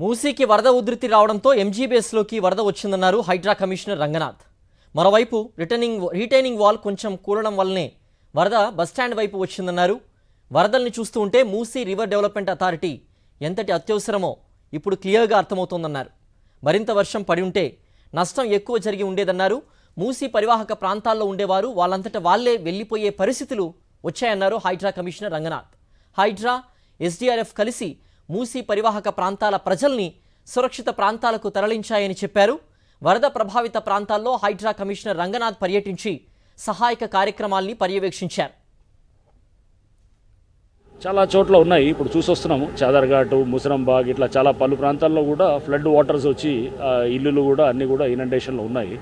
మూసీకి వరద ఉధృతి రావడంతో ఎంజీబీఎస్లోకి వరద వచ్చిందన్నారు హైడ్రా కమిషనర్ రంగనాథ్. మరోవైపు రిటైనింగ్ వాల్ కొంచెం కూలడం వల్లనే వరద బస్టాండ్ వైపు వచ్చిందన్నారు. వరదల్ని చూస్తూ ఉంటే మూసీ రివర్ డెవలప్మెంట్ అథారిటీ ఎంతటి అత్యవసరమో ఇప్పుడు క్లియర్గా అర్థమవుతోందన్నారు. మరింత వర్షం పడి ఉంటే నష్టం ఎక్కువ జరిగి ఉండేదన్నారు. మూసీ పరివాహక ప్రాంతాల్లో ఉండేవారు వాళ్ళంతట వాళ్లే వెళ్లిపోయే పరిస్థితులు వచ్చాయన్నారు హైడ్రా కమిషనర్ రంగనాథ్. హైడ్రా, ఎస్డీఆర్ఎఫ్ కలిసి మూసీ పరివాహక ప్రాంతాల ప్రజల్ని సురక్షిత ప్రాంతాలకు తరలించాయని చెప్పారు. వరద ప్రభావిత ప్రాంతాల్లో హైడ్రా కమిషనర్ రంగనాథ్ పర్యటించి సహాయక కార్యక్రమాల్ని పర్యవేక్షించారు. చాలా చోట్ల ఉన్నాయి, ఇప్పుడు చూసొస్తున్నాము. చాదర్ఘాటు, ముసరంబాగ్, ఇట్లా చాలా పలు ప్రాంతాల్లో కూడా ఫ్లడ్ వాటర్స్ వచ్చి ఇల్లులు కూడా అన్నీ కూడా ఇనండేషన్లో ఉన్నాయి.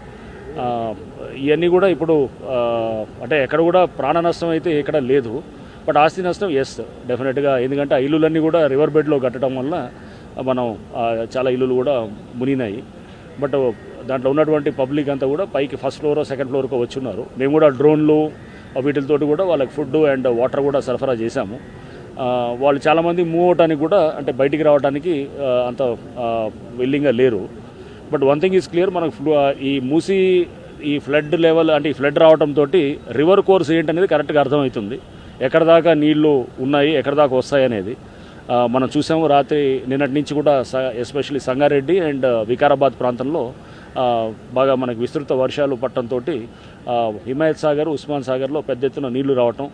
ఇవన్నీ కూడా ఇప్పుడు అంటే ఎక్కడ కూడా ప్రాణ నష్టం అయితే ఎక్కడ లేదు, బట్ ఆస్తి నష్టం ఎస్ డెఫినెట్గా. ఎందుకంటే ఆ ఇల్లులన్నీ కూడా రివర్ బెడ్లో కట్టడం వల్ల మనం చాలా ఇల్లులు కూడా మునిగినాయి. బట్ దాంట్లో ఉన్నటువంటి పబ్లిక్ అంతా కూడా పైకి ఫస్ట్ ఫ్లోర్ సెకండ్ ఫ్లోర్కో వచ్చి ఉన్నారు. మేము కూడా డ్రోన్లు వీటితో కూడా వాళ్ళకి ఫుడ్ అండ్ వాటర్ కూడా సరఫరా చేశాము. వాళ్ళు చాలామంది మూవ్ అవడానికి కూడా అంటే బయటికి రావడానికి అంత విల్లింగ్గా లేరు. But one thing is clear, మనకు ఈ మూసీ ఈ ఫ్లడ్ లెవెల్ అంటే ఈ ఫ్లడ్ రావడంతో రివర్ కోర్స్ ఏంటనేది కరెక్ట్గా అర్థమవుతుంది. ఎక్కడ దాకా నీళ్లు ఉన్నాయి, ఎక్కడ దాకా వస్తాయి అనేది మనం చూసాము. రాత్రి నిన్నటి నుంచి కూడా ఎస్పెషల్లీ సంగారెడ్డి అండ్ వికారాబాద్ ప్రాంతంలో బాగా మనకు విస్తృత వర్షాలు పట్టడంతో హిమాయత్ సాగర్, ఉస్మాన్ సాగర్లో పెద్ద ఎత్తున నీళ్లు రావటం,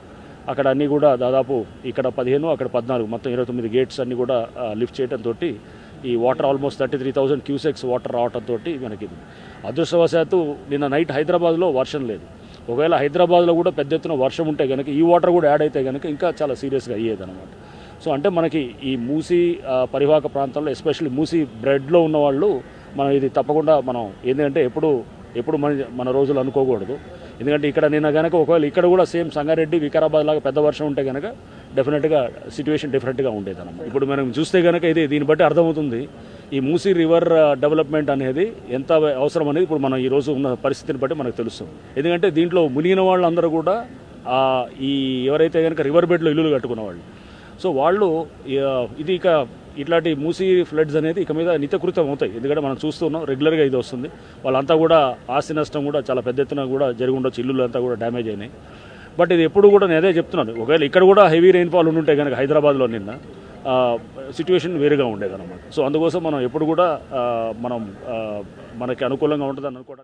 అక్కడ అన్నీ కూడా దాదాపు ఇక్కడ 15 అక్కడ 14 మొత్తం 29 గేట్స్ అన్నీ కూడా లిఫ్ట్ చేయడంతో ఈ వాటర్ ఆల్మోస్ట్ 33,000 క్యూసెక్స్ వాటర్ రావడంతో మనకి అదృష్టవశాత్తు నిన్న నైట్ హైదరాబాద్లో వర్షం లేదు. ఒకవేళ హైదరాబాద్లో కూడా పెద్ద ఎత్తున వర్షం ఉంటే కనుక ఈ వాటర్ కూడా యాడ్ అయితే కనుక ఇంకా చాలా సీరియస్గా అయ్యేది అనమాట. సో అంటే మనకి ఈ మూసీ పరివాహక ప్రాంతంలో ఎస్పెషల్లీ మూసీ బ్రెడ్లో ఉన్నవాళ్ళు మనం ఇది తప్పకుండా మనం ఏంటంటే ఎప్పుడు మన రోజులు అనుకోకూడదు. ఎందుకంటే ఇక్కడ నిన్న కనుక ఒకవేళ ఇక్కడ కూడా సేమ్ సంగారెడ్డి, వికారాబాద్ లాగా పెద్ద వర్షం ఉంటే కనుక డెఫినెట్గా సిచ్యువేషన్ డిఫరెంట్గా ఉండేది అనమాట. ఇప్పుడు మనం చూస్తే కనుక దీన్ని బట్టి అర్థమవుతుంది ఈ మూసీ రివర్ డెవలప్మెంట్ అనేది ఎంత అవసరం అనేది ఇప్పుడు మనం ఈ రోజు ఉన్న పరిస్థితిని బట్టి మనకు తెలుస్తుంది. ఎందుకంటే దీంట్లో మునిగిన వాళ్ళందరూ కూడా ఈ ఎవరైతే కనుక రివర్ బెడ్లో ఇల్లులు కట్టుకున్న వాళ్ళు, సో వాళ్ళు ఇది ఇక ఇట్లాంటి మూసీ ఫ్లడ్స్ అనేది ఇక మీద నిత్యకృతం అవుతాయి. ఎందుకంటే మనం చూస్తున్నాం రెగ్యులర్గా ఇది వస్తుంది. వాళ్ళంతా కూడా ఆస్తి నష్టం కూడా చాలా పెద్ద ఎత్తున కూడా జరిగి ఉండొచ్చు, ఇల్లులు అంతా కూడా డ్యామేజ్ అయినాయి. బట్ ఇది ఎప్పుడు కూడా నేను అదే చెప్తున్నాను, ఒకవేళ ఇక్కడ కూడా హెవీ రెయిన్ఫాల్ ఉంటే కనుక హైదరాబాద్లో నిన్న సిచ్యువేషన్ వేరుగా ఉండేదన్నమాట. సో అందుకోసం మనం ఎప్పుడు కూడా మనకి అనుకూలంగా ఉంటుందని అనుకోవడానికి